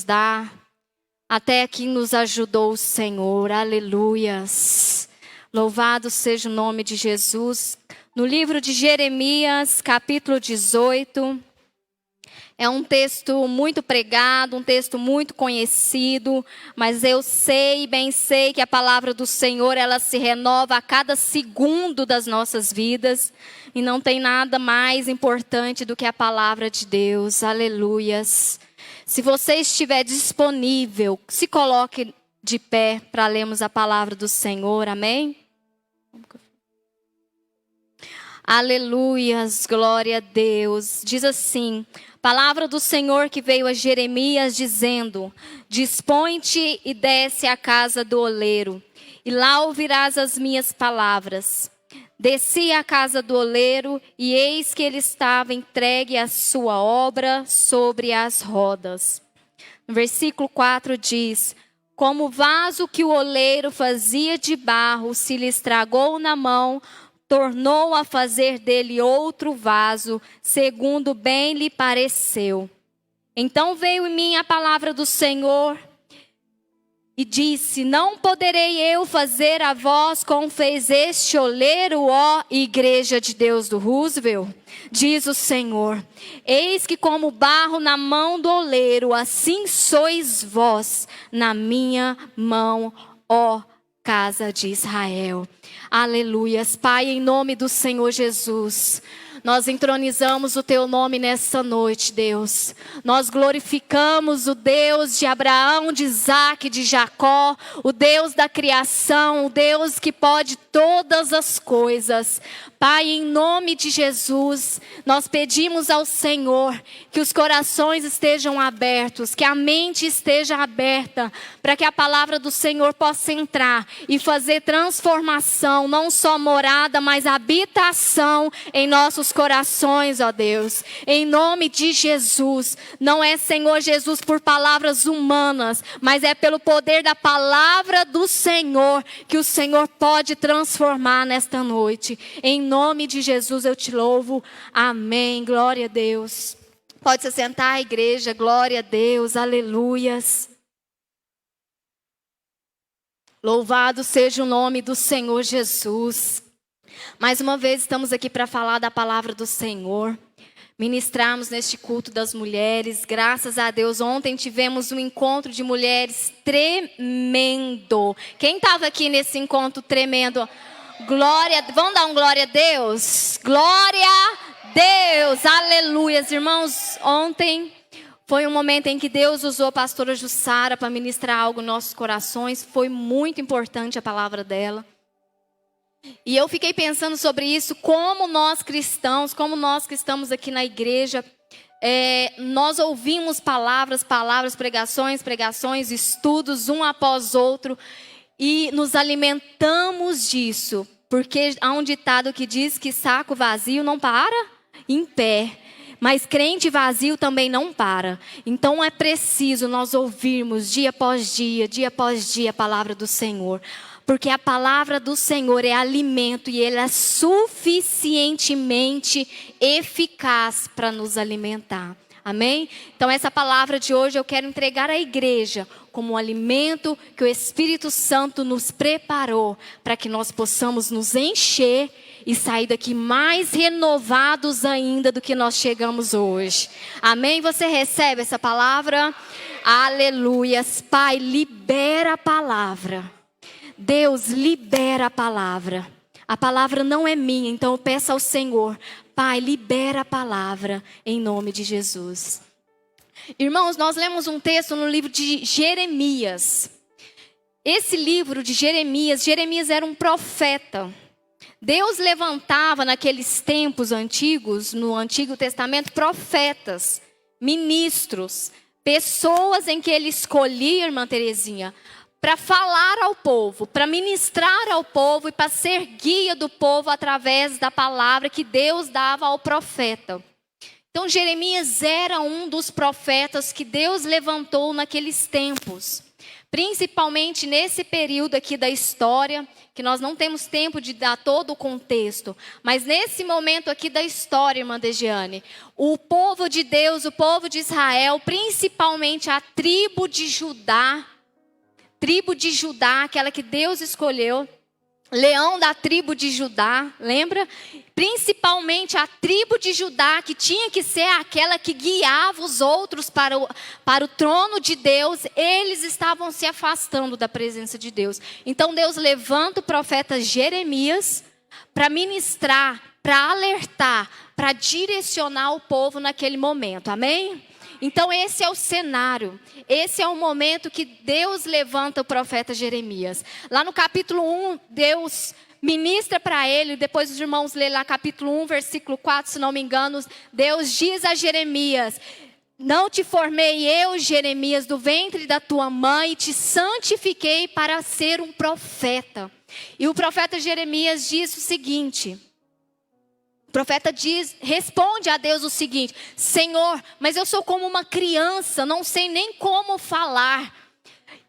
dá. Até aqui nos ajudou o Senhor, aleluias. Louvado seja o nome de Jesus. No livro de Jeremias, capítulo 18, é um texto muito pregado, um texto muito conhecido, mas eu bem sei que a palavra do Senhor, ela se renova a cada segundo das nossas vidas, e não tem nada mais importante do que a palavra de Deus, aleluias. Se você estiver disponível, se coloque de pé para lermos a palavra do Senhor, amém? Aleluias, glória a Deus. Diz assim, palavra do Senhor que veio a Jeremias dizendo: dispõe-te e desce à casa do oleiro, e lá ouvirás as minhas palavras. Desci à casa do oleiro, e eis que ele estava entregue à sua obra sobre as rodas. No versículo 4 diz: como o vaso que o oleiro fazia de barro se lhe estragou na mão, tornou a fazer dele outro vaso, segundo bem lhe pareceu. Então veio em mim a palavra do Senhor e disse: não poderei eu fazer a vós como fez este oleiro, ó igreja de Deus do Roosevelt? Diz o Senhor: eis que como barro na mão do oleiro, assim sois vós na minha mão, ó casa de Israel. Aleluias. Pai, em nome do Senhor Jesus, nós entronizamos o teu nome nessa noite, Deus. Nós glorificamos o Deus de Abraão, de Isaac, de Jacó, o Deus da criação, o Deus que pode todas as coisas. Pai, em nome de Jesus, nós pedimos ao Senhor que os corações estejam abertos, que a mente esteja aberta, para que a palavra do Senhor possa entrar e fazer transformação, não só morada, mas habitação em nossos corações, ó Deus. Em nome de Jesus, não é, Senhor Jesus, por palavras humanas, mas é pelo poder da palavra do Senhor que o Senhor pode transformar nesta noite. Em nome de Jesus eu te louvo. Amém. Glória a Deus. Pode se sentar, igreja. Glória a Deus. Aleluias. Louvado seja o nome do Senhor Jesus. Mais uma vez estamos aqui para falar da palavra do Senhor. Ministramos neste culto das mulheres. Graças a Deus, ontem tivemos um encontro de mulheres tremendo. Quem estava aqui nesse encontro tremendo? Glória, vamos dar um glória a Deus? Glória a Deus, aleluias. Irmãos, ontem foi um momento em que Deus usou a pastora Jussara para ministrar algo nos nossos corações. Foi muito importante a palavra dela. E eu fiquei pensando sobre isso, como nós cristãos, como nós que estamos aqui na igreja, nós ouvimos palavras, pregações, estudos, um após outro, e nos alimentamos disso, porque há um ditado que diz que saco vazio não para em pé, mas crente vazio também não para. Então é preciso nós ouvirmos dia após dia a palavra do Senhor, porque a palavra do Senhor é alimento e ele é suficientemente eficaz para nos alimentar. Amém? Então essa palavra de hoje eu quero entregar à igreja como um alimento que o Espírito Santo nos preparou para que nós possamos nos encher e sair daqui mais renovados ainda do que nós chegamos hoje. Amém? Você recebe essa palavra? Aleluias. Pai, libera a palavra. Deus, libera a palavra. A palavra não é minha, então eu peço ao Senhor, Pai, libera a palavra em nome de Jesus. Irmãos, nós lemos um texto no livro de Jeremias. Esse livro de Jeremias era um profeta. Deus levantava naqueles tempos antigos, no Antigo Testamento, profetas, ministros, pessoas em que ele escolhia, irmã Terezinha, para falar ao povo, para ministrar ao povo e para ser guia do povo através da palavra que Deus dava ao profeta. Então Jeremias era um dos profetas que Deus levantou naqueles tempos. Principalmente nesse período aqui da história, que nós não temos tempo de dar todo o contexto. Mas nesse momento aqui da história, irmã Degiane, o povo de Deus, o povo de Israel, principalmente a tribo de Judá, aquela que Deus escolheu, leão da tribo de Judá, lembra? Principalmente a tribo de Judá, que tinha que ser aquela que guiava os outros para o trono de Deus, eles estavam se afastando da presença de Deus. Então Deus levanta o profeta Jeremias para ministrar, para alertar, para direcionar o povo naquele momento, amém? Então esse é o cenário, esse é o momento que Deus levanta o profeta Jeremias. Lá no capítulo 1, Deus ministra para ele, depois os irmãos lêem lá capítulo 1, versículo 4, se não me engano, Deus diz a Jeremias: não te formei eu, Jeremias, do ventre da tua mãe, e te santifiquei para ser um profeta. E o profeta Jeremias diz o seguinte... O profeta responde a Deus o seguinte: Senhor, mas eu sou como uma criança, não sei nem como falar.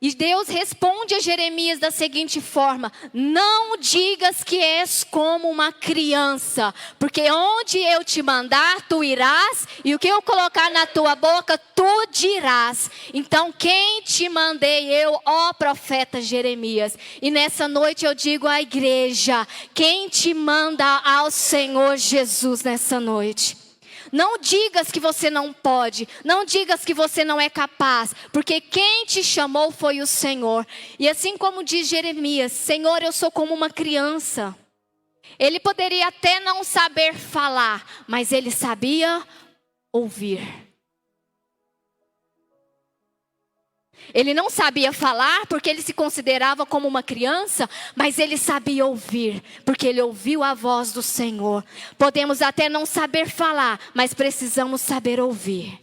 E Deus responde a Jeremias da seguinte forma: não digas que és como uma criança, porque onde eu te mandar, tu irás, e o que eu colocar na tua boca, tu dirás. Então quem te mandei eu, ó profeta Jeremias? E nessa noite eu digo à igreja: quem te manda ao Senhor Jesus nessa noite? Não digas que você não pode, não digas que você não é capaz, porque quem te chamou foi o Senhor. E assim como diz Jeremias: Senhor, eu sou como uma criança. Ele poderia até não saber falar, mas ele sabia ouvir. Ele não sabia falar porque ele se considerava como uma criança, mas ele sabia ouvir, porque ele ouviu a voz do Senhor. Podemos até não saber falar, mas precisamos saber ouvir.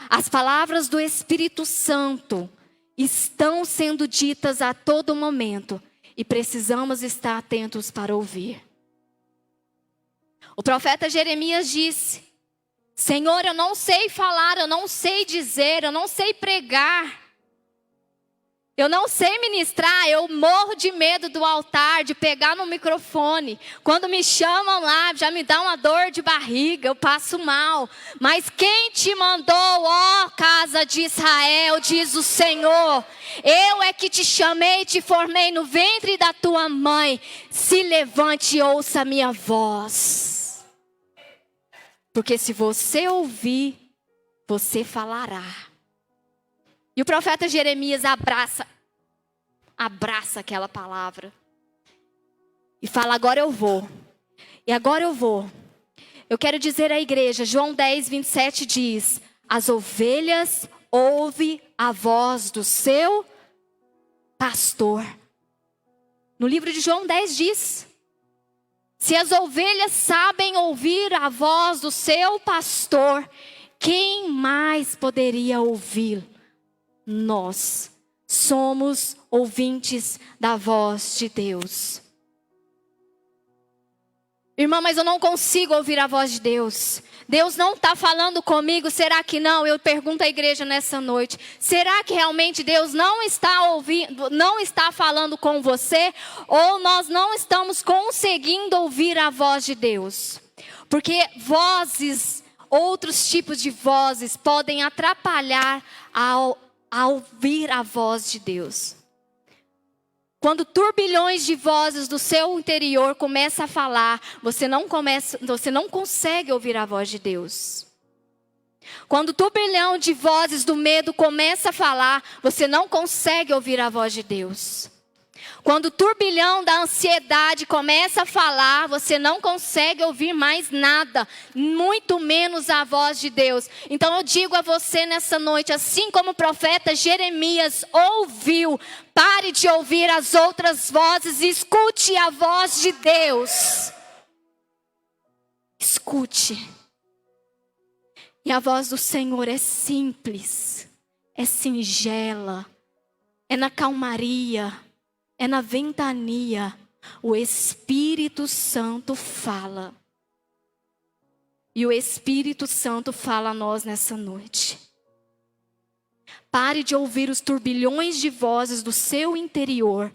As palavras do Espírito Santo estão sendo ditas a todo momento e precisamos estar atentos para ouvir. O profeta Jeremias disse: Senhor, eu não sei falar, eu não sei dizer, eu não sei pregar. Eu não sei ministrar, eu morro de medo do altar, de pegar no microfone. Quando me chamam lá, já me dá uma dor de barriga, eu passo mal. Mas quem te mandou, ó casa de Israel, diz o Senhor: eu é que te chamei, te formei no ventre da tua mãe. Se levante e ouça a minha voz. Porque se você ouvir, você falará. E o profeta Jeremias abraça aquela palavra. E fala: agora eu vou. E agora eu vou. Eu quero dizer à igreja, João 10, 27 diz: as ovelhas ouvem a voz do seu pastor. No livro de João 10 diz: se as ovelhas sabem ouvir a voz do seu pastor, quem mais poderia ouvir? Nós somos ouvintes da voz de Deus. Irmã, mas eu não consigo ouvir a voz de Deus. Deus não está falando comigo, será que não? Eu pergunto à igreja nessa noite: será que realmente Deus não está ouvindo, não está falando com você? Ou nós não estamos conseguindo ouvir a voz de Deus? Porque vozes, outros tipos de vozes podem atrapalhar ao ouvir a voz de Deus. Quando turbilhões de vozes do seu interior começam a falar, você não consegue ouvir a voz de Deus. Quando o turbilhão de vozes do medo começa a falar, você não consegue ouvir a voz de Deus. Quando o turbilhão da ansiedade começa a falar, você não consegue ouvir mais nada, muito menos a voz de Deus. Então eu digo a você nessa noite, assim como o profeta Jeremias ouviu, pare de ouvir as outras vozes e escute a voz de Deus. Escute. E a voz do Senhor é simples, é singela, é na calmaria, é na ventania. O Espírito Santo fala. E o Espírito Santo fala a nós nessa noite. Pare de ouvir os turbilhões de vozes do seu interior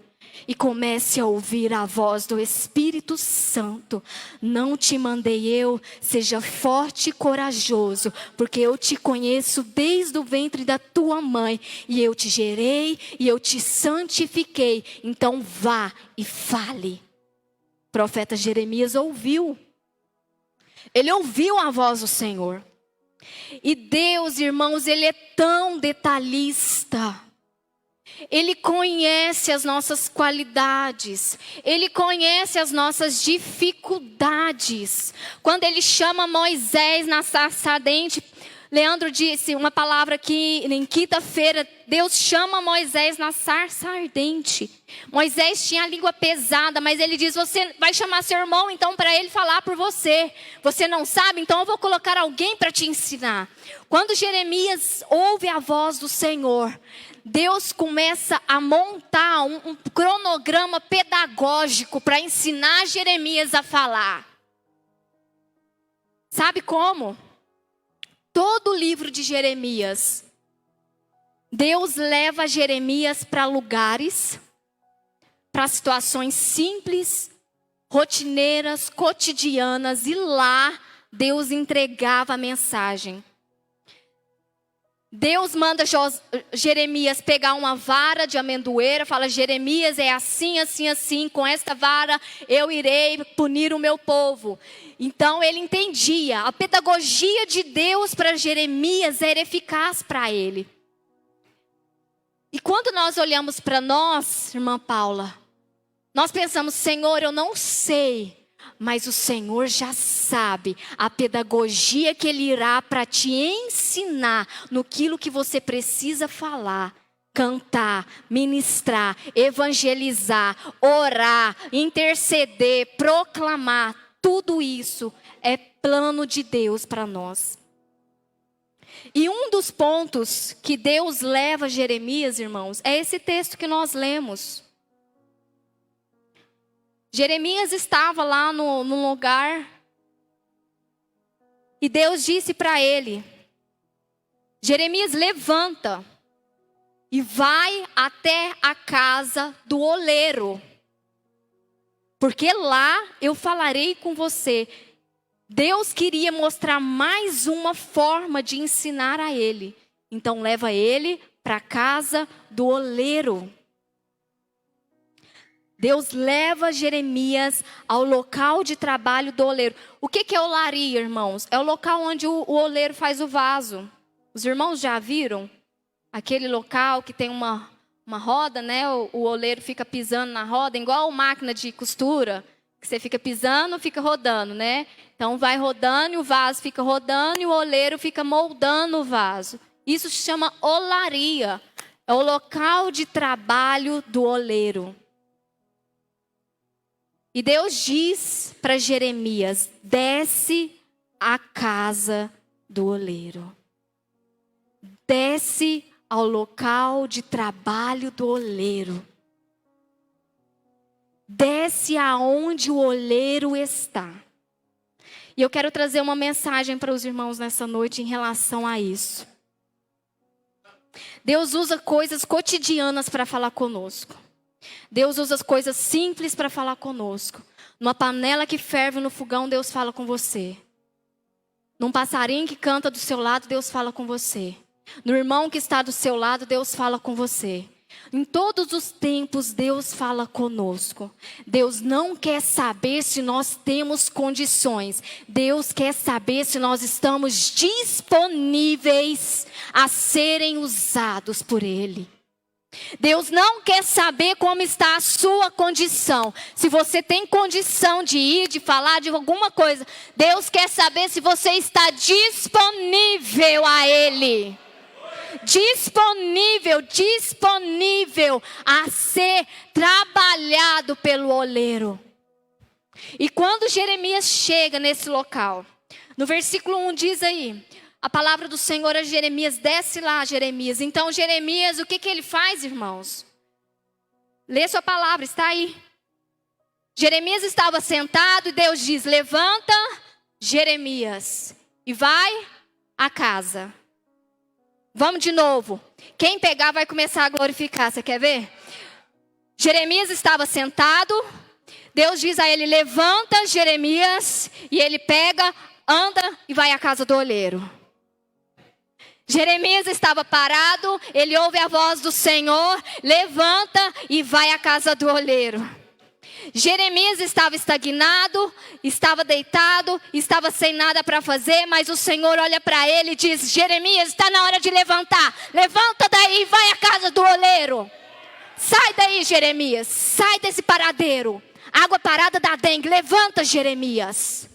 e comece a ouvir a voz do Espírito Santo. Não te mandei eu, seja forte e corajoso, porque eu te conheço desde o ventre da tua mãe, e eu te gerei e eu te santifiquei. Então vá e fale. O profeta Jeremias ouviu. Ele ouviu a voz do Senhor. E Deus, irmãos, Ele é tão detalhista. Ele conhece as nossas qualidades. Ele conhece as nossas dificuldades. Quando Ele chama Moisés na sarça ardente, Leandro disse uma palavra que em quinta-feira, Deus chama Moisés na sarça ardente. Moisés tinha a língua pesada, mas ele diz, você vai chamar seu irmão então para ele falar por você. Você não sabe? Então eu vou colocar alguém para te ensinar. Quando Jeremias ouve a voz do Senhor, Deus começa a montar um cronograma pedagógico para ensinar Jeremias a falar. Sabe como? Todo o livro de Jeremias, Deus leva Jeremias para lugares, para situações simples, rotineiras, cotidianas, e lá Deus entregava a mensagem. Deus manda Jeremias pegar uma vara de amendoeira, fala, Jeremias, é assim, assim, assim, com esta vara eu irei punir o meu povo. Então ele entendia, a pedagogia de Deus para Jeremias era eficaz para ele. E quando nós olhamos para nós, irmã Paula, nós pensamos, Senhor, eu não sei, mas o Senhor já sabe a pedagogia que Ele irá para te ensinar naquilo que você precisa falar, cantar, ministrar, evangelizar, orar, interceder, proclamar. Tudo isso é plano de Deus para nós. E um dos pontos que Deus leva a Jeremias, irmãos, é esse texto que nós lemos. Jeremias estava lá no lugar e Deus disse para ele, Jeremias, levanta e vai até a casa do oleiro, porque lá eu falarei com você. Deus queria mostrar mais uma forma de ensinar a ele. Então leva ele para a casa do oleiro. Deus leva Jeremias ao local de trabalho do oleiro. O que é olaria, irmãos? É o local onde o oleiro faz o vaso. Os irmãos já viram? Aquele local que tem uma roda, né? O oleiro fica pisando na roda, igual máquina de costura. Que você fica pisando, fica rodando, né? Então vai rodando e o vaso fica rodando e o oleiro fica moldando o vaso. Isso se chama olaria. É o local de trabalho do oleiro. E Deus diz para Jeremias, desce à casa do oleiro. Desce ao local de trabalho do oleiro. Desce aonde o oleiro está. E eu quero trazer uma mensagem para os irmãos nessa noite em relação a isso. Deus usa coisas cotidianas para falar conosco. Deus usa as coisas simples para falar conosco. Numa panela que ferve no fogão, Deus fala com você. Num passarinho que canta do seu lado, Deus fala com você. No irmão que está do seu lado, Deus fala com você. Em todos os tempos, Deus fala conosco. Deus não quer saber se nós temos condições. Deus quer saber se nós estamos disponíveis a serem usados por Ele. Deus não quer saber como está a sua condição. Se você tem condição de ir, de falar de alguma coisa, Deus quer saber se você está disponível a Ele. Disponível a ser trabalhado pelo oleiro. E quando Jeremias chega nesse local, no versículo 1 diz aí, a palavra do Senhor a Jeremias, desce lá, Jeremias. Então Jeremias, o que ele faz, irmãos? Lê sua palavra, está aí. Jeremias estava sentado e Deus diz, levanta, Jeremias e vai à casa. Vamos de novo. Quem pegar vai começar a glorificar. Você quer ver? Jeremias estava sentado. Deus diz a ele: levanta, Jeremias. E ele pega, anda e vai à casa do oleiro. Jeremias estava parado. Ele ouve a voz do Senhor. Levanta e vai à casa do oleiro. Jeremias estava estagnado, estava deitado, estava sem nada para fazer, mas o Senhor olha para ele e diz: Jeremias, está na hora de levantar. Levanta daí e vai à casa do oleiro. Sai daí, Jeremias, sai desse paradeiro. Água parada da dengue. Levanta, Jeremias.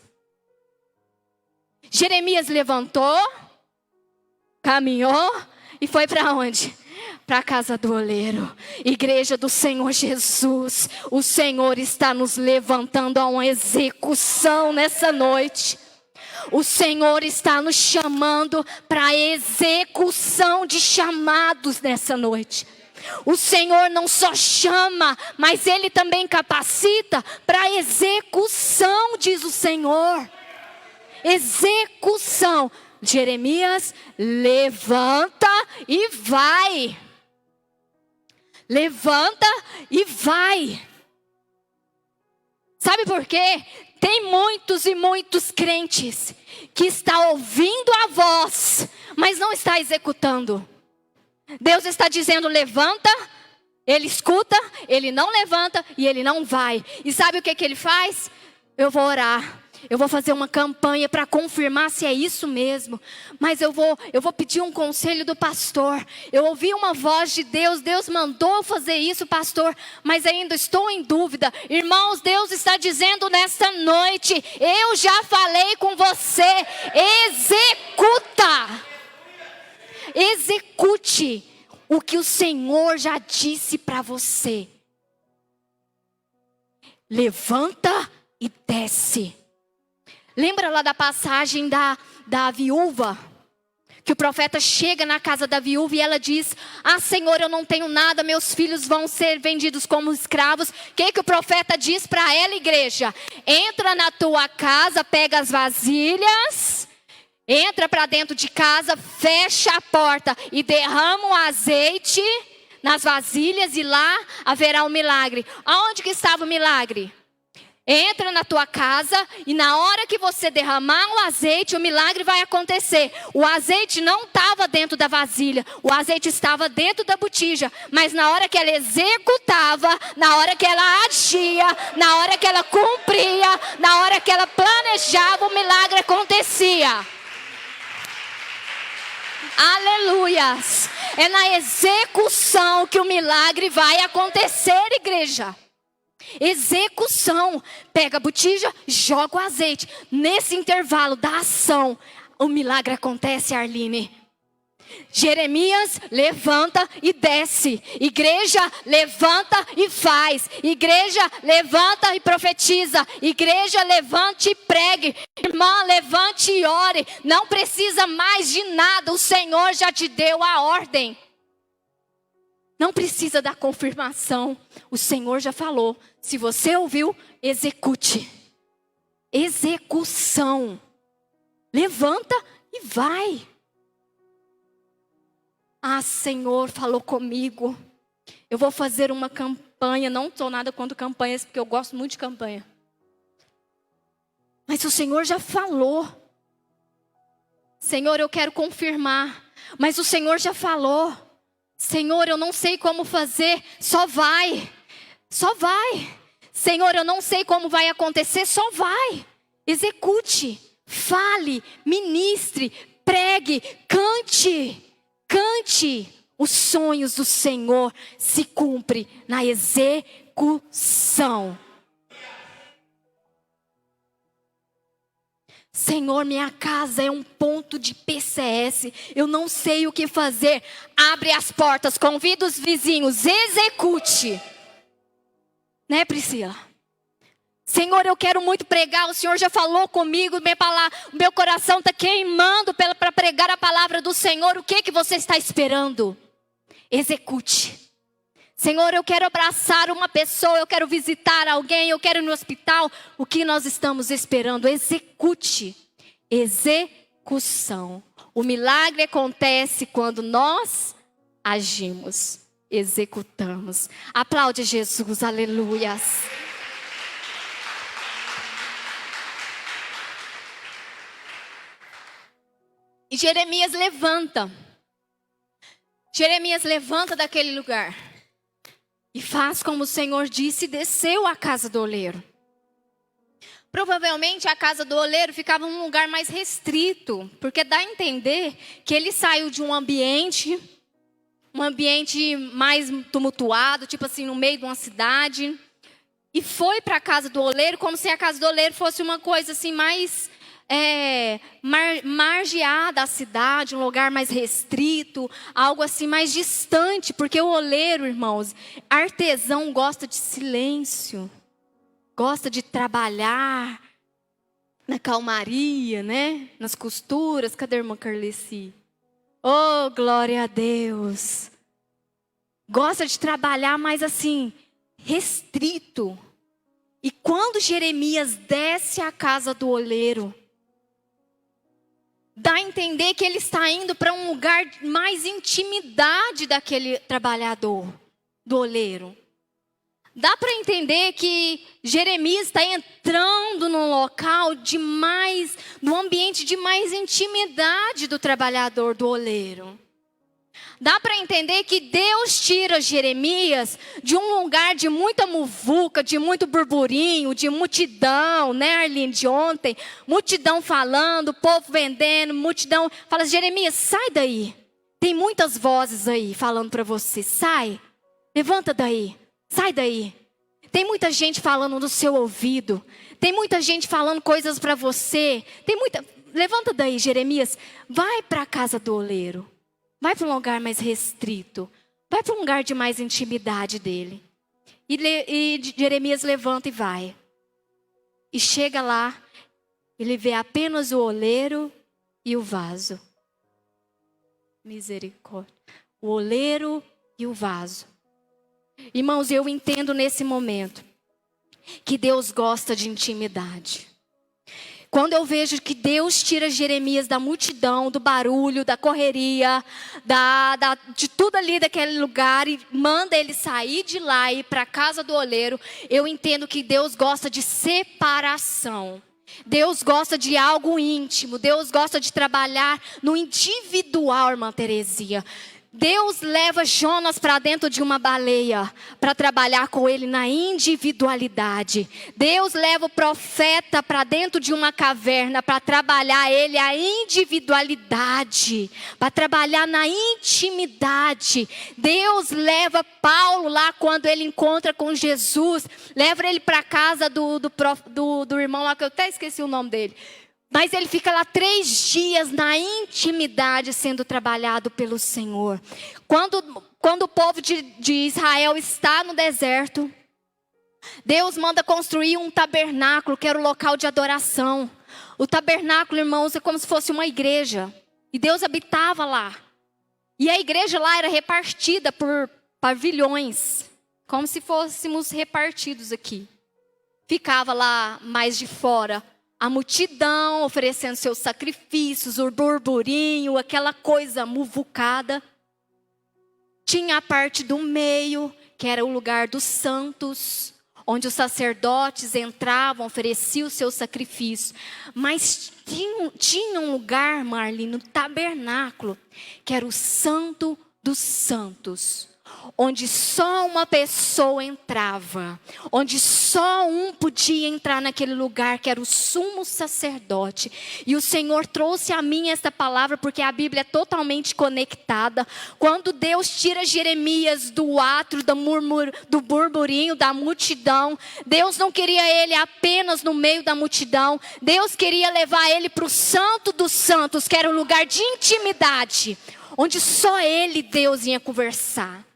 Jeremias levantou, caminhou e foi para onde? Para a casa do oleiro. Igreja do Senhor Jesus, o Senhor está nos levantando a uma execução nessa noite. O Senhor está nos chamando para a execução de chamados nessa noite. O Senhor não só chama, mas Ele também capacita para a execução, diz o Senhor. Execução. Jeremias, levanta e vai. Levanta e vai. Sabe por quê? Tem muitos e muitos crentes que estão ouvindo a voz, mas não está executando. Deus está dizendo: levanta. Ele escuta, ele não levanta e ele não vai. E sabe o que ele faz? Eu vou orar. Eu vou fazer uma campanha para confirmar se é isso mesmo. Mas eu vou pedir um conselho do pastor. Eu ouvi uma voz de Deus. Deus mandou eu fazer isso, pastor. Mas ainda estou em dúvida. Irmãos, Deus está dizendo nesta noite: eu já falei com você. Executa. Execute o que o Senhor já disse para você. Levanta e desce. Lembra lá da passagem da viúva? Que o profeta chega na casa da viúva e ela diz: ah, Senhor, eu não tenho nada, meus filhos vão ser vendidos como escravos. O que o profeta diz para ela, igreja? Entra na tua casa, pega as vasilhas, entra para dentro de casa, fecha a porta e derrama o azeite nas vasilhas e lá haverá um milagre. Aonde que estava o milagre? Entra na tua casa e na hora que você derramar o azeite, o milagre vai acontecer. O azeite não estava dentro da vasilha, o azeite estava dentro da botija. Mas na hora que ela executava, na hora que ela agia, na hora que ela cumpria, na hora que ela planejava, o milagre acontecia. Aleluias! É na execução que o milagre vai acontecer, igreja. Execução. Pega a botija, joga o azeite. Nesse intervalo da ação, o milagre acontece, Arline. Jeremias, levanta e desce. Igreja, levanta e faz. Igreja, levanta e profetiza. Igreja, levante e pregue. Irmã, levante e ore. Não precisa mais de nada. O Senhor já te deu a ordem. Não precisa da confirmação. O Senhor já falou. Se você ouviu, execute. Execução. Levanta e vai. Ah, Senhor, falou comigo. Eu vou fazer uma campanha. Não estou nada contra campanhas, porque eu gosto muito de campanha. Mas o Senhor já falou. Senhor, eu quero confirmar. Mas o Senhor já falou. Senhor, eu não sei como fazer. Só vai. Só vai. Senhor, eu não sei como vai acontecer. Só vai. Execute. Fale. Ministre. Pregue. Cante. Cante. Os sonhos do Senhor se cumprem na execução. Senhor, minha casa é um ponto de PCS. Eu não sei o que fazer. Abre as portas, convida os vizinhos, execute. Né, Priscila? Senhor, eu quero muito pregar. O Senhor já falou comigo. Meu coração está queimando para pregar a palavra do Senhor. O que você está esperando? Execute. Senhor, eu quero abraçar uma pessoa, eu quero visitar alguém, eu quero ir no hospital. O que nós estamos esperando? Execute. Execução. O milagre acontece quando nós agimos, executamos. Aplaude Jesus, aleluias. E Jeremias levanta. Jeremias levanta daquele lugar. E faz como o Senhor disse, e desceu à casa do oleiro. Provavelmente a casa do oleiro ficava num lugar mais restrito, porque dá a entender que ele saiu de um ambiente mais tumultuado, tipo assim, no meio de uma cidade, e foi para a casa do oleiro, como se a casa do oleiro fosse uma coisa assim mais margeada da cidade, um lugar mais restrito, algo assim mais distante, porque o oleiro, irmãos, artesão gosta de silêncio, gosta de trabalhar na calmaria, né? Nas costuras. Cadê a irmã Carleci? Oh, glória a Deus. Gosta de trabalhar mais assim, restrito. E quando Jeremias desce à casa do oleiro, dá a entender que ele está indo para um lugar mais intimidade daquele trabalhador, do oleiro. Dá para entender que Jeremias está entrando num local num ambiente de mais intimidade do trabalhador, do oleiro. Dá para entender que Deus tira Jeremias de um lugar de muita muvuca, de muito burburinho, de multidão, né, Arline, de ontem. Multidão falando, povo vendendo, multidão. Fala, Jeremias, sai daí. Tem muitas vozes aí falando para você. Sai, levanta daí, sai daí. Tem muita gente falando no seu ouvido. Tem muita gente falando coisas para você. Levanta daí, Jeremias. Vai para a casa do oleiro. Vai para um lugar mais restrito. Vai para um lugar de mais intimidade dele. E Jeremias levanta e vai. E chega lá, ele vê apenas o oleiro e o vaso. Misericórdia. O oleiro e o vaso. Irmãos, eu entendo nesse momento que Deus gosta de intimidade. Quando eu vejo que Deus tira Jeremias da multidão, do barulho, da correria, de tudo ali daquele lugar e manda ele sair de lá e ir para a casa do oleiro, eu entendo que Deus gosta de separação. Deus gosta de algo íntimo. Deus gosta de trabalhar no individual, irmã Teresia. Deus leva Jonas para dentro de uma baleia para trabalhar com ele na individualidade. Deus leva o profeta para dentro de uma caverna para trabalhar ele a individualidade, para trabalhar na intimidade. Deus leva Paulo lá quando ele encontra com Jesus, leva ele para a casa do irmão lá que eu até esqueci o nome dele. Mas ele fica lá 3 dias na intimidade sendo trabalhado pelo Senhor. Quando o povo de Israel está no deserto, Deus manda construir um tabernáculo, que era o local de adoração. O tabernáculo, irmãos, é como se fosse uma igreja. E Deus habitava lá. E a igreja lá era repartida por pavilhões, como se fôssemos repartidos aqui. Ficava lá mais de fora a multidão oferecendo seus sacrifícios, o burburinho, aquela coisa muvucada. Tinha a parte do meio, que era o lugar dos santos, onde os sacerdotes entravam, ofereciam o seu sacrifício. Mas tinha um lugar, Marlene, no tabernáculo, que era o Santo dos Santos, onde só uma pessoa entrava, onde só um podia entrar naquele lugar, que era o sumo sacerdote. E o Senhor trouxe a mim esta palavra, porque a Bíblia é totalmente conectada. Quando Deus tira Jeremias do átrio, do burburinho, da multidão, Deus não queria ele apenas no meio da multidão. Deus queria levar ele para o Santo dos Santos, que era um lugar de intimidade, onde só ele e Deus ia conversar.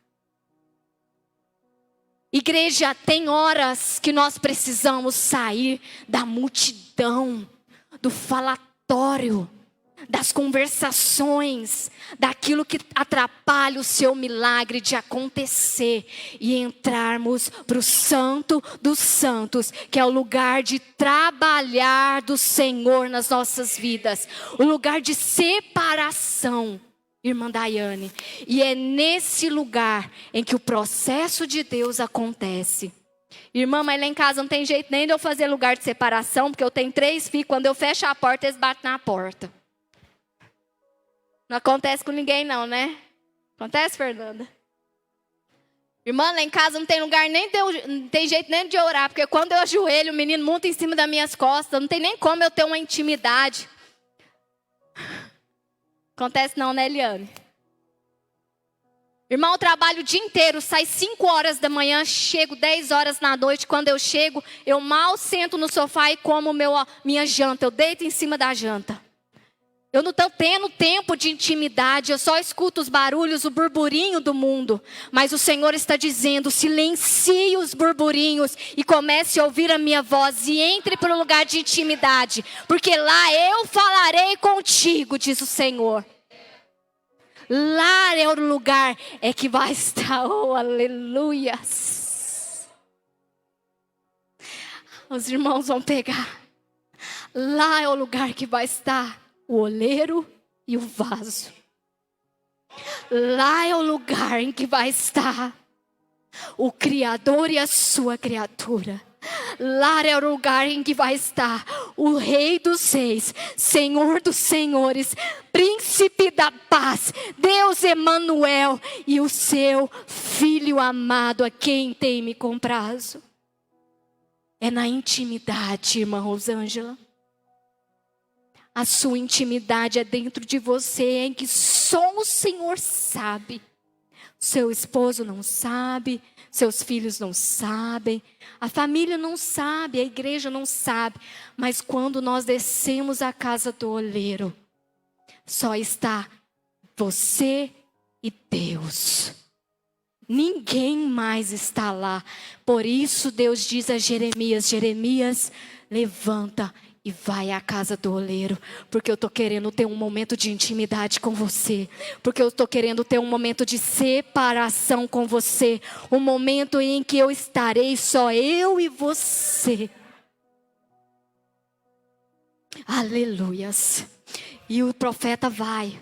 Igreja, tem horas que nós precisamos sair da multidão, do falatório. das conversações, daquilo que atrapalha o seu milagre de acontecer e entrarmos para o Santo dos Santos, que é o lugar de trabalhar do Senhor nas nossas vidas, o lugar de separação, irmã Daiane. E é nesse lugar em que o processo de Deus acontece. Irmã, mas lá em casa não tem jeito nem de eu fazer lugar de separação, porque eu tenho 3 filhos, quando eu fecho a porta, eles batem na porta. Não acontece com ninguém não, né? Acontece, Fernanda? Irmã, lá em casa não tem lugar nem não tem jeito nem de orar, porque quando eu ajoelho, o menino monta em cima das minhas costas, não tem nem como eu ter uma intimidade. Acontece não, né, Eliane? Irmão, eu trabalho o dia inteiro, saio 5 horas da manhã, chego 10 horas da noite. Quando eu chego, eu mal sento no sofá e como minha janta, eu deito em cima da janta. Eu não estou tendo tempo de intimidade, eu só escuto os barulhos, o burburinho do mundo. Mas o Senhor está dizendo, silencie os burburinhos e comece a ouvir a minha voz e entre para o lugar de intimidade. Porque lá eu falarei contigo, diz o Senhor. Lá é o lugar que vai estar, oh aleluias. Os irmãos vão pegar. Lá é o lugar que vai estar o oleiro e o vaso. Lá é o lugar em que vai estar o Criador e a sua criatura. Lá é o lugar em que vai estar o Rei dos Reis, Senhor dos Senhores, Príncipe da Paz, Deus Emanuel e o seu Filho amado, a quem tem-me comprazo. É na intimidade, irmã Rosângela. A sua intimidade é dentro de você, em que só o Senhor sabe. Seu esposo não sabe, seus filhos não sabem, a família não sabe, a igreja não sabe. Mas quando nós descemos à casa do oleiro, só está você e Deus. Ninguém mais está lá. Por isso Deus diz a Jeremias, Jeremias, levanta e vai à casa do oleiro, porque eu estou querendo ter um momento de intimidade com você, porque eu estou querendo ter um momento de separação com você, um momento em que eu estarei só eu e você. Aleluias. E o profeta vai.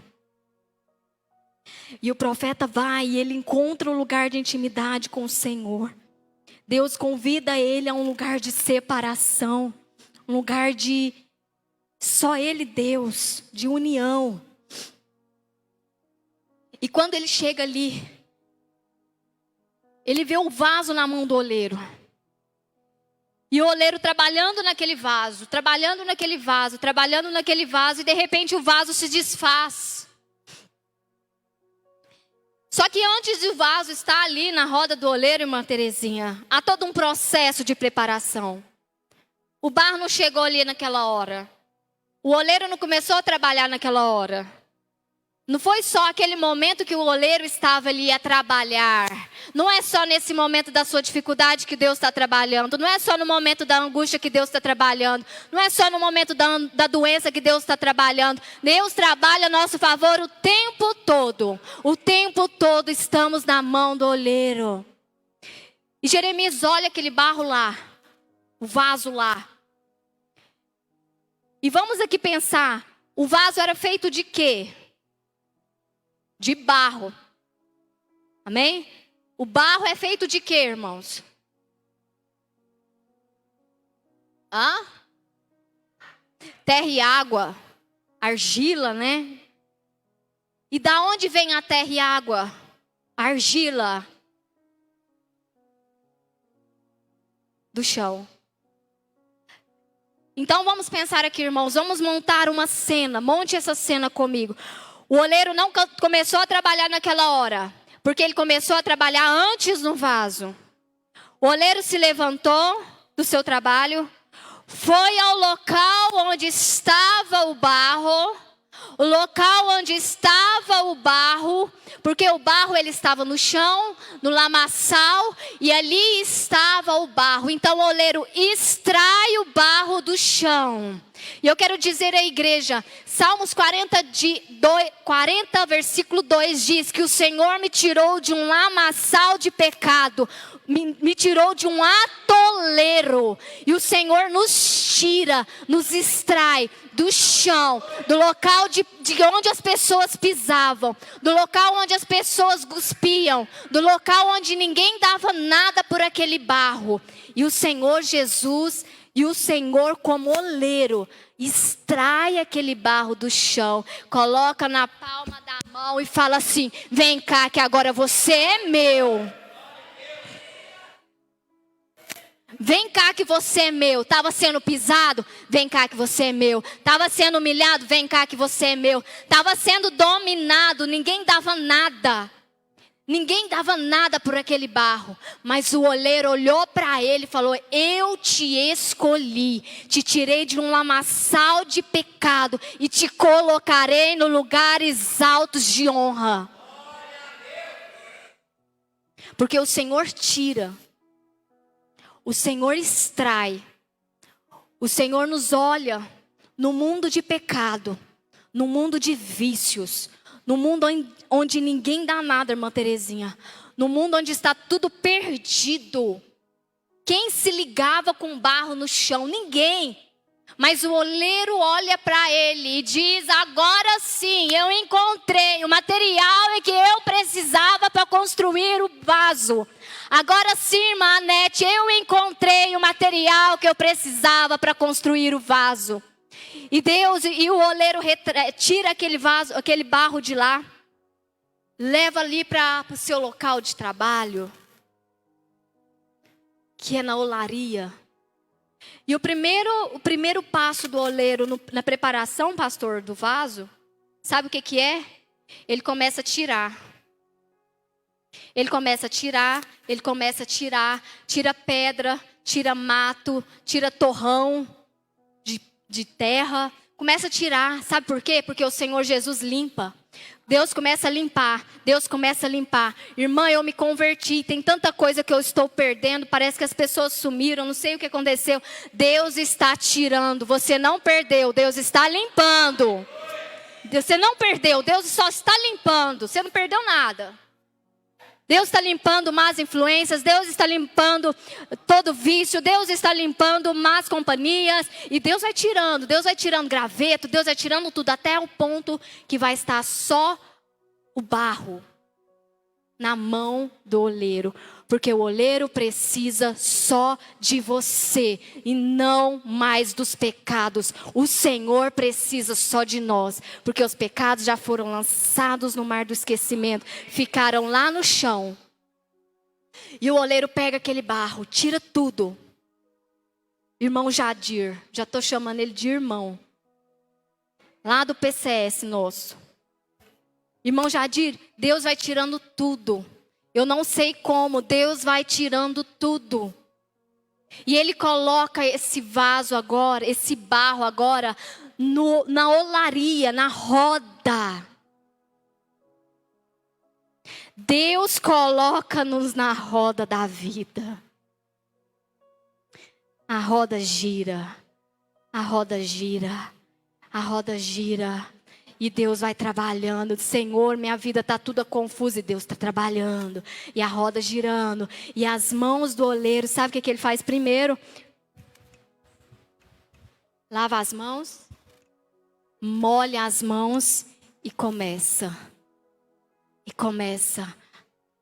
E o profeta vai e ele encontra um lugar de intimidade com o Senhor. Deus convida ele a um lugar de separação. Um lugar de só ele Deus, de união. E quando ele chega ali, ele vê o vaso na mão do oleiro. E o oleiro trabalhando naquele vaso, trabalhando naquele vaso, trabalhando naquele vaso, e de repente o vaso se desfaz. Só que antes do vaso estar ali na roda do oleiro, irmã Terezinha, há todo um processo de preparação. O barro não chegou ali naquela hora. O oleiro não começou a trabalhar naquela hora. Não foi só aquele momento que o oleiro estava ali a trabalhar. Não é só nesse momento da sua dificuldade que Deus está trabalhando. Não é só no momento da angústia que Deus está trabalhando. Não é só no momento da doença que Deus está trabalhando. Deus trabalha a nosso favor o tempo todo. O tempo todo estamos na mão do oleiro. E Jeremias olha aquele barro lá. O vaso lá. E vamos aqui pensar. O vaso era feito de quê? De barro. Amém? O barro é feito de quê, irmãos? Terra e água. Argila, né? E da onde vem a terra e água? Argila. Do chão. Então vamos pensar aqui, irmãos. Vamos montar uma cena. Monte essa cena comigo. O oleiro não começou a trabalhar naquela hora, porque ele começou a trabalhar antes no vaso. O oleiro se levantou do seu trabalho, foi ao local onde estava o barro, o local onde estava o barro, porque o barro ele estava no chão, no lamaçal, e ali estava o barro. Então o oleiro extrai o barro do chão. E eu quero dizer à igreja, Salmos 40, versículo 2 diz que o Senhor me tirou de um lamaçal de pecado, me tirou de um atoleiro. E o Senhor nos tira, nos extrai do chão, do local de onde as pessoas pisavam, do local onde as pessoas cuspiam, do local onde ninguém dava nada por aquele barro. E o Senhor Jesus, e o Senhor como oleiro, extrai aquele barro do chão, coloca na palma da mão e fala assim: vem cá que agora você é meu. Vem cá que você é meu. Estava sendo pisado? Vem cá que você é meu. Estava sendo humilhado? Vem cá que você é meu. Estava sendo dominado, ninguém dava nada. Ninguém dava nada por aquele barro. Mas o oleiro olhou para ele e falou: eu te escolhi, te tirei de um lamaçal de pecado e te colocarei no lugares altos de honra. Porque o Senhor tira, o Senhor extrai, o Senhor nos olha no mundo de pecado, no mundo de vícios, no mundo onde ninguém dá nada, irmã Terezinha, no mundo onde está tudo perdido. Quem se ligava com barro no chão? Ninguém. Mas o oleiro olha para ele e diz: agora sim, eu encontrei o material que eu precisava para construir o vaso. Agora sim, irmã Anete, eu encontrei o material que eu precisava para construir o vaso. E o oleiro tira aquele vaso, aquele barro de lá, leva ali para o seu local de trabalho, que é na olaria. E o primeiro passo do oleiro na preparação, pastor, do vaso, sabe o que é? Ele começa a tirar. Ele começa a tirar, tira pedra, tira mato, tira torrão de terra. Começa a tirar, sabe por quê? Porque o Senhor Jesus limpa. Deus começa a limpar, Deus começa a limpar. Irmã, eu me converti, tem tanta coisa que eu estou perdendo, parece que as pessoas sumiram, não sei o que aconteceu. Deus está tirando, você não perdeu, Deus está limpando. Você não perdeu, Deus só está limpando, você não perdeu nada. Deus está limpando más influências, Deus está limpando todo vício, Deus está limpando más companhias. E Deus vai tirando graveto, Deus vai tirando tudo, até o ponto que vai estar só o barro na mão do oleiro. Porque o oleiro precisa só de você e não mais dos pecados. O Senhor precisa só de nós. Porque os pecados já foram lançados no mar do esquecimento. Ficaram lá no chão. E o oleiro pega aquele barro, tira tudo. Irmão Jadir, já estou chamando ele de irmão. Lá do PCS nosso. Irmão Jadir, Deus vai tirando tudo. Eu não sei como, Deus vai tirando tudo. E Ele coloca esse vaso agora, esse barro agora, na olaria, na roda. Deus coloca-nos na roda da vida. A roda gira, a roda gira, a roda gira. E Deus vai trabalhando. Senhor, minha vida está toda confusa. E Deus está trabalhando. E a roda girando. E as mãos do oleiro, sabe o que ele faz primeiro? Lava as mãos. Molha as mãos. E começa. E começa.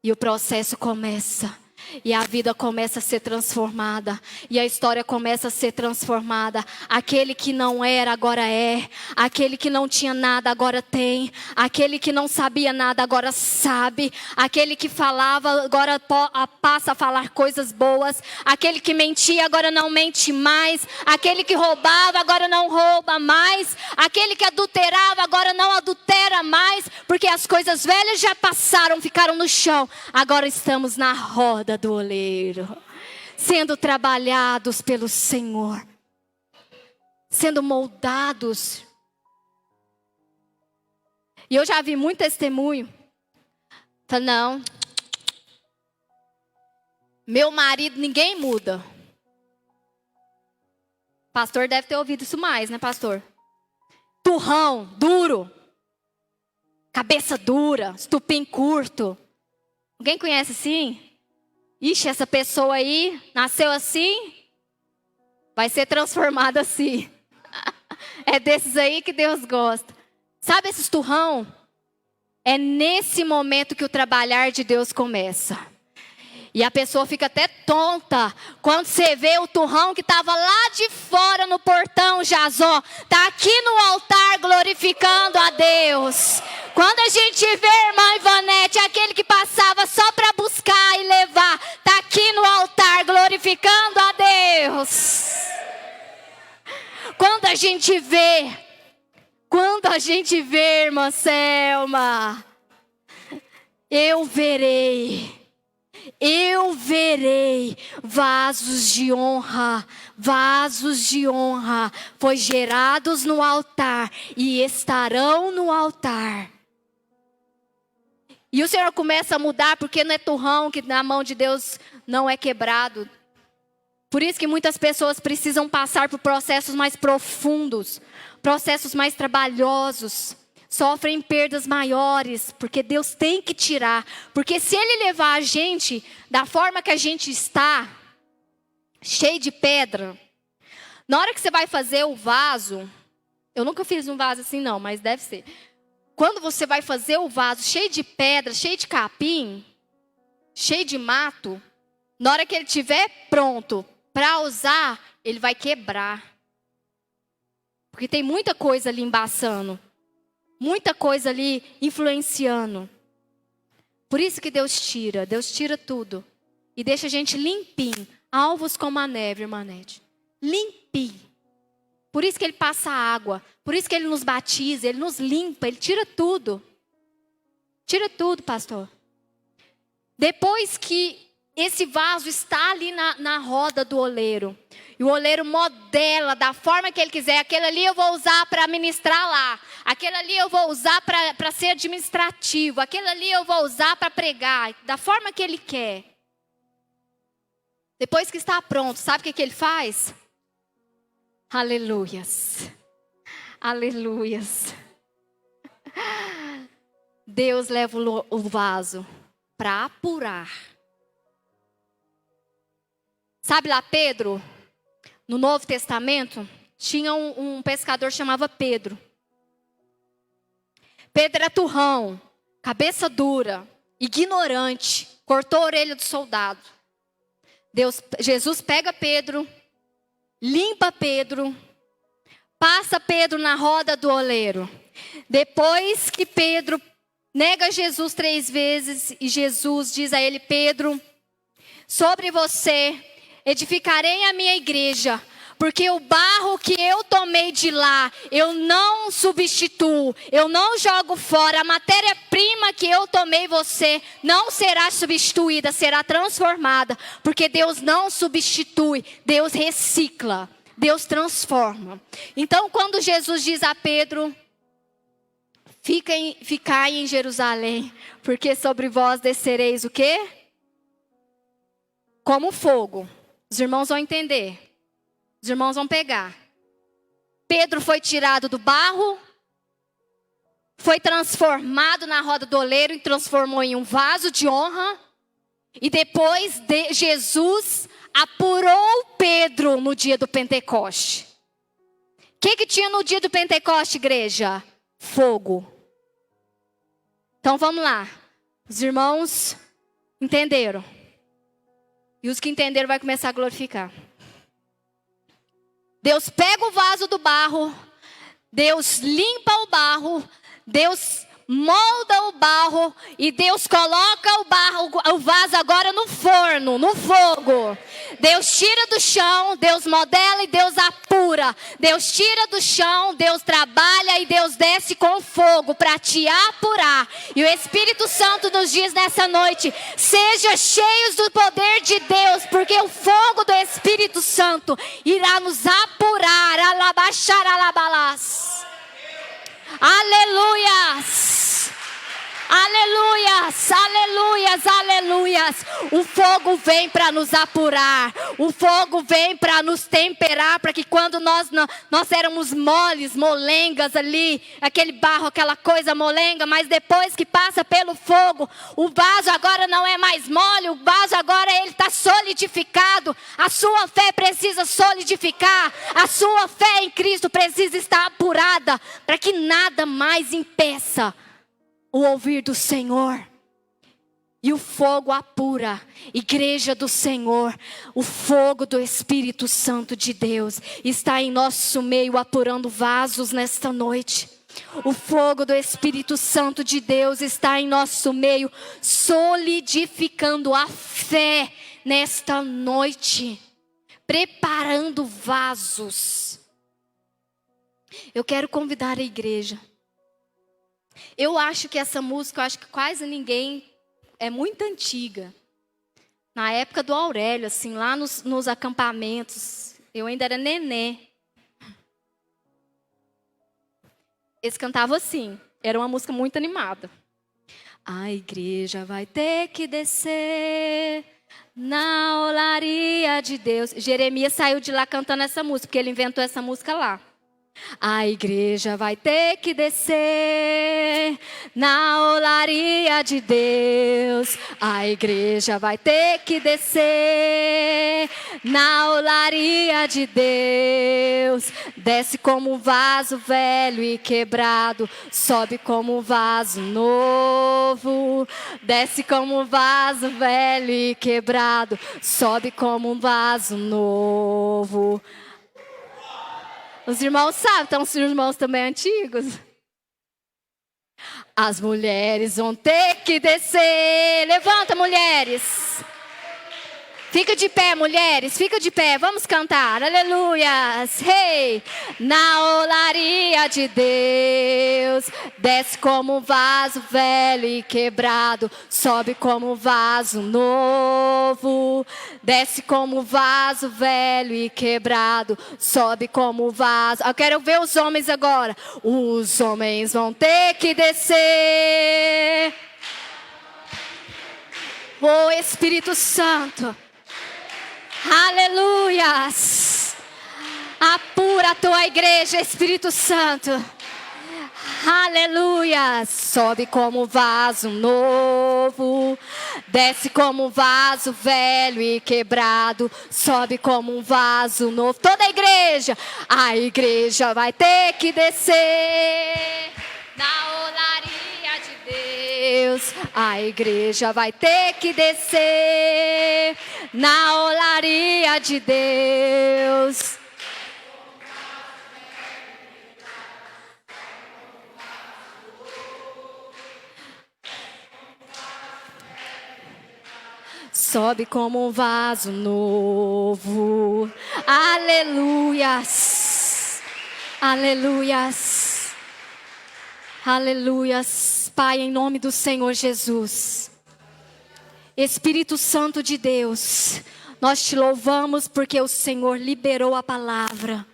E o processo começa. E a vida começa a ser transformada. E a história começa a ser transformada. Aquele que não era, agora é. Aquele que não tinha nada, agora tem. Aquele que não sabia nada, agora sabe. Aquele que falava, agora passa a falar coisas boas. Aquele que mentia, agora não mente mais. Aquele que roubava, agora não rouba mais. Aquele que adulterava, agora não adultera mais. Porque as coisas velhas já passaram, ficaram no chão. Agora estamos na roda do oleiro, sendo trabalhados pelo Senhor, sendo moldados. E eu já vi muito testemunho. Fala, não, meu marido ninguém muda. Pastor deve ter ouvido isso mais, né, pastor? Turrão, duro. Cabeça dura, estupim curto. Alguém conhece assim? Ixi, essa pessoa aí nasceu assim, vai ser transformada assim. É desses aí que Deus gosta. Sabe esses turrão? É nesse momento que o trabalhar de Deus começa. E a pessoa fica até tonta quando você vê o turrão que estava lá de fora no portão, Jazó, está aqui no altar glorificando a Deus. Quando a gente vê, irmã Ivanete, aquele que passava só para buscar e levar, está aqui no altar glorificando a Deus. Quando a gente vê, irmã Selma, eu verei vasos de honra, foi gerados no altar e estarão no altar. E o Senhor começa a mudar, porque não é turrão que na mão de Deus não é quebrado. Por isso que muitas pessoas precisam passar por processos mais profundos, processos mais trabalhosos. Sofrem perdas maiores, porque Deus tem que tirar. Porque se Ele levar a gente da forma que a gente está, cheio de pedra, na hora que você vai fazer o vaso, eu nunca fiz um vaso assim não, mas deve ser. Quando você vai fazer o vaso cheio de pedra, cheio de capim, cheio de mato, na hora que ele estiver pronto para usar, ele vai quebrar. Porque tem muita coisa ali embaçando. Muita coisa ali influenciando. Por isso que Deus tira tudo. E deixa a gente limpinho, alvos como a neve, irmã Nete. Limpinho. Por isso que Ele passa água. Por isso que Ele nos batiza, Ele nos limpa, Ele tira tudo. Tira tudo, pastor. Depois que esse vaso está ali na roda do oleiro. E o oleiro modela da forma que ele quiser. Aquele ali eu vou usar para ministrar lá. Aquele ali eu vou usar para ser administrativo. Aquele ali eu vou usar para pregar. Da forma que ele quer. Depois que está pronto, sabe o que ele faz? Aleluias. Aleluias. Deus leva o vaso para apurar. Sabe lá Pedro? No Novo Testamento, tinha um pescador que chamava Pedro. Pedro era turrão, cabeça dura, ignorante, cortou a orelha do soldado. Jesus pega Pedro, limpa Pedro, passa Pedro na roda do oleiro. Depois que Pedro nega Jesus 3 vezes e Jesus diz a ele: Pedro, sobre você edificarei a minha igreja, porque o barro que eu tomei de lá, eu não substituo, eu não jogo fora. A matéria-prima que eu tomei você não será substituída, será transformada, porque Deus não substitui, Deus recicla, Deus transforma. Então, quando Jesus diz a Pedro: ficai em Jerusalém, porque sobre vós descereis o quê? Como fogo. Os irmãos vão entender. Os irmãos vão pegar. Pedro foi tirado do barro, foi transformado na roda do oleiro e transformou em um vaso de honra. E depois Jesus apurou Pedro no dia do Pentecoste. O que tinha no dia do Pentecoste, igreja? Fogo. Então vamos lá. Os irmãos entenderam. E os que entenderam vai começar a glorificar. Deus pega o vaso do barro. Deus limpa o barro. Deus molda o barro. E Deus coloca o vaso agora no forno, no fogo. Deus tira do chão, Deus modela e Deus apura. Deus tira do chão, Deus trabalha e Deus desce com fogo para te apurar. E o Espírito Santo nos diz nessa noite: seja cheios do poder de Deus, porque o fogo do Espírito Santo irá nos apurar. Alabaxar alabalás. Aleluias. Aleluias, aleluias, aleluias. O fogo vem para nos apurar. O fogo vem para nos temperar, para que quando nós éramos moles, molengas ali, aquele barro, aquela coisa molenga, mas depois que passa pelo fogo, o vaso agora não é mais mole, o vaso agora ele está solidificado. A sua fé precisa solidificar. A sua fé em Cristo precisa estar apurada, para que nada mais impeça o ouvir do Senhor. E o fogo apura, igreja do Senhor, o fogo do Espírito Santo de Deus está em nosso meio apurando vasos nesta noite. O fogo do Espírito Santo de Deus está em nosso meio solidificando a fé nesta noite, preparando vasos. Eu quero convidar a igreja. Eu acho que essa música, quase ninguém, é muito antiga. Na época do Aurélio, assim, lá nos acampamentos, eu ainda era nenê. Eles cantavam assim, era uma música muito animada. A igreja vai ter que descer na olaria de Deus. Jeremias saiu de lá cantando essa música, porque ele inventou essa música lá. A igreja vai ter que descer na olaria de Deus. A igreja vai ter que descer na olaria de Deus. Desce como um vaso velho e quebrado, sobe como um vaso novo. Desce como um vaso velho e quebrado, sobe como um vaso novo. Os irmãos sabem, então os irmãos também antigos. As mulheres vão ter que descer. Levanta, mulheres. Fica de pé, mulheres, fica de pé, vamos cantar, aleluias, hey. Na olaria de Deus, desce como um vaso velho e quebrado, sobe como um vaso novo. Desce como um vaso velho e quebrado, sobe como um vaso. Eu quero ver os homens agora. Os homens vão ter que descer. Oh, Espírito Santo. Aleluias. Apura a tua igreja, Espírito Santo. Aleluia. Sobe como um vaso novo, desce como um vaso velho e quebrado, sobe como um vaso novo. Toda a igreja vai ter que descer na olaria de Deus. A igreja vai ter que descer na olaria de Deus. Sobe como um vaso novo. Aleluias. Aleluias. Aleluias. Pai, em nome do Senhor Jesus. Espírito Santo de Deus, nós te louvamos porque o Senhor liberou a palavra.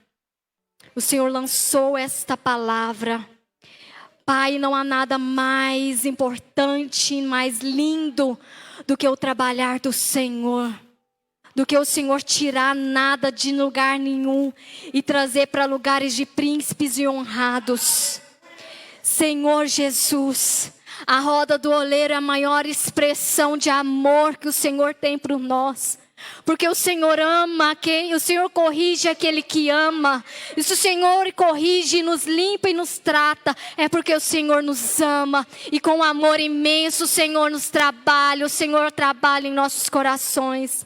O Senhor lançou esta palavra. Pai, não há nada mais importante, mais lindo do que o trabalhar do Senhor. Do que o Senhor tirar nada de lugar nenhum e trazer para lugares de príncipes e honrados. Senhor Jesus, a roda do oleiro é a maior expressão de amor que o Senhor tem por nós. Porque o Senhor ama quem? O Senhor corrige aquele que ama. E se o Senhor corrige, nos limpa e nos trata, é porque o Senhor nos ama. E com amor imenso o Senhor nos trabalha. O Senhor trabalha em nossos corações.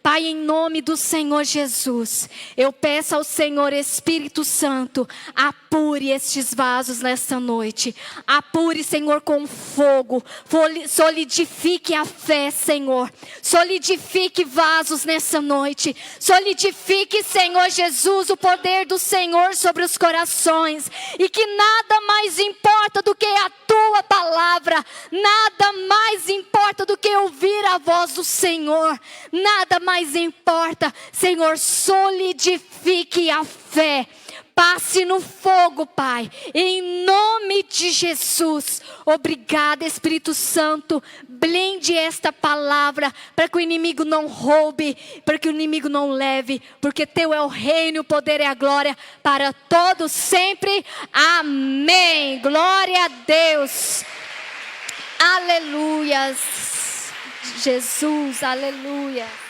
Pai, em nome do Senhor Jesus, eu peço ao Senhor Espírito Santo, apure estes vasos nesta noite. Apure, Senhor, com fogo. Solidifique a fé, Senhor. Solidifique vasos nessa noite. Solidifique, Senhor Jesus, o poder do Senhor sobre os corações. E que nada mais importa do que a tua palavra. Nada mais importa do que ouvir a voz do Senhor. Nada mais importa, Senhor, solidifique a fé. Passe no fogo, Pai, em nome nome de Jesus. Obrigada, Espírito Santo. Blinde esta palavra para que o inimigo não roube, para que o inimigo não leve, porque teu é o reino, o poder e a glória para todos sempre. Amém. Glória a Deus. Aleluias. Jesus, aleluia.